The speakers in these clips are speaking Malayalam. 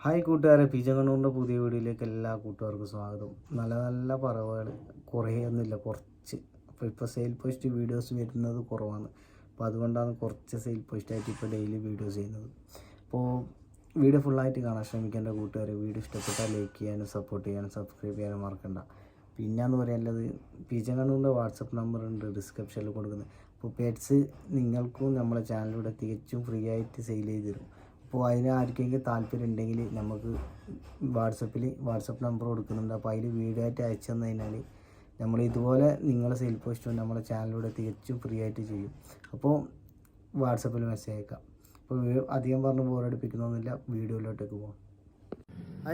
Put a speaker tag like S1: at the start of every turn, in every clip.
S1: ഹായ് കൂട്ടുകാരെ, പിജകണ്ണൂറിൻ്റെ പുതിയ വീഡിയോയിലേക്ക് എല്ലാ കൂട്ടുകാർക്കും സ്വാഗതം. നല്ല നല്ല പറവകൾ കുറേയൊന്നുമില്ല, കുറച്ച്. ഇപ്പോൾ സെയിൽ പോസ്റ്റ് വീഡിയോസ് വരുന്നത് കുറവാണ്. അപ്പോൾ അതുകൊണ്ടാണ് കുറച്ച് സെയിൽ പോസ്റ്റായിട്ട് ഇപ്പോൾ ഡെയിലി വീഡിയോസ് ചെയ്യുന്നത്. അപ്പോൾ വീഡിയോ ഫുള്ളായിട്ട് കാണാൻ ശ്രമിക്കേണ്ട കൂട്ടുകാരെ. വീഡിയോ ഇഷ്ടപ്പെട്ടാൽ ലൈക്ക് ചെയ്യാനും സപ്പോർട്ട് ചെയ്യാനും സബ്സ്ക്രൈബ് ചെയ്യാനും മറക്കണ്ട. പിന്നെയെന്ന് പറയാനുള്ളത്, പിജകണ്ണൂറിൻ്റെ വാട്സപ്പ് നമ്പർ ഉണ്ട് ഡിസ്ക്രിപ്ഷനിൽ കൊടുക്കുന്നത്. അപ്പോൾ പെറ്റ്സ് നിങ്ങൾക്കും നമ്മളെ ചാനലിലൂടെ തികച്ചും ഫ്രീ ആയിട്ട് സെയിൽ ചെയ്ത് തരും. അപ്പോൾ അതിന് ആർക്കെങ്കിലും താല്പര്യം ഉണ്ടെങ്കിൽ നമുക്ക് വാട്സപ്പ് നമ്പർ കൊടുക്കുന്നുണ്ട്. അപ്പോൾ അതിൽ വീഡിയോ ആയിട്ട് അയച്ചു തന്നു കഴിഞ്ഞാൽ നമ്മൾ ഇതുപോലെ നിങ്ങളെ സെയിൽ പോസ്റ്റും നമ്മുടെ ചാനലിലൂടെ തികച്ചും ഫ്രീ ആയിട്ട് ചെയ്യും. അപ്പോൾ വാട്സപ്പിൽ മെസ്സേജ് അയക്കാം. അപ്പോൾ അധികം പറഞ്ഞ് ബോറടിപ്പിക്കുന്നൊന്നുമില്ല, വീഡിയോയിലോട്ടേക്ക് പോകാം.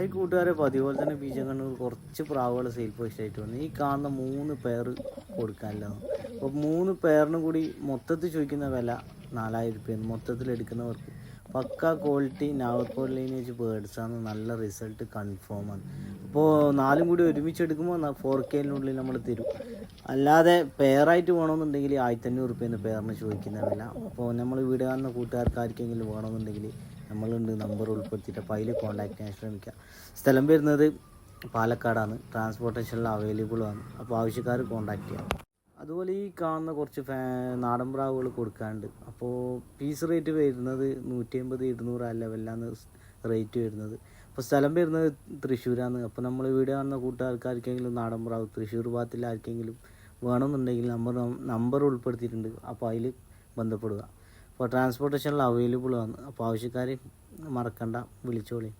S1: ഈ കൂട്ടുകാരെ, പതിപോലെ തന്നെ പിജകണ്ണൂർ കുറച്ച് പ്രാവുകൾ സെയിൽ പോസ്റ്റ് ആയിട്ട് വന്നു. ഈ കാണുന്ന 3 പെയർ കൊടുക്കാനില്ല. അപ്പോൾ 3 പെയറിനും കൂടി മൊത്തത്തിൽ ചോദിക്കുന്ന വില 4000 രൂപയാണ്. മൊത്തത്തിൽ എടുക്കുന്നവർക്ക് പക്ക ക്വാളിറ്റി നാഗർകോൾ ലൈനേജ് ബേർഡ്സാണ്. നല്ല റിസൾട്ട് കൺഫേമാണ്. അപ്പോൾ 4 കൂടി ഒരുമിച്ച് എടുക്കുമ്പോൾ 4Kനുള്ളിൽ നമ്മൾ തരും. അല്ലാതെ പെയറായിട്ട് വേണമെന്നുണ്ടെങ്കിൽ 1500 രൂപയാണ് പെയറിന് ചോദിക്കുന്ന വില. അപ്പോൾ നമ്മൾ വീട് കാണുന്ന കൂട്ടുകാർക്ക് ആർക്കെങ്കിലും വേണമെന്നുണ്ടെങ്കിൽ നമ്മളുണ്ട് നമ്പർ ഉൾപ്പെടുത്തിയിട്ട് അപ്പോൾ അതിൽ കോൺടാക്ട് ചെയ്യാൻ ശ്രമിക്കുക. സ്ഥലം വരുന്നത് പാലക്കാടാണ്. ട്രാൻസ്പോർട്ടേഷനിൽ അവൈലബിൾ ആണ്. അപ്പോൾ ആവശ്യക്കാർ കോൺടാക്ട് ചെയ്യാം. അതുപോലെ ഈ കാണുന്ന കുറച്ച് നാടൻ പ്രാവുകൾ കൊടുക്കാനുണ്ട്. അപ്പോൾ പീസ് റേറ്റ് വരുന്നത് 150-200 ആ ലെവലിലാണ് റേറ്റ് വരുന്നത്. അപ്പോൾ സ്ഥലം വരുന്നത് തൃശ്ശൂരാണ്. അപ്പോൾ നമ്മൾ വീഡിയോ കാണുന്ന കൂട്ടുകാർക്കാർക്കെങ്കിലും നാടൻ പ്രാവ് തൃശ്ശൂർ ഭാഗത്തിൽ ആർക്കെങ്കിലും വേണമെന്നുണ്ടെങ്കിൽ നമ്പർ ഉൾപ്പെടുത്തിയിട്ടുണ്ട്. അപ്പോൾ അതിൽ ബന്ധപ്പെടുക. അപ്പോൾ ട്രാൻസ്പോർട്ടേഷനിൽ അവൈലബിൾ ആണ്. അപ്പോൾ ആവശ്യക്കാർ മറക്കണ്ട, വിളിച്ചോളി.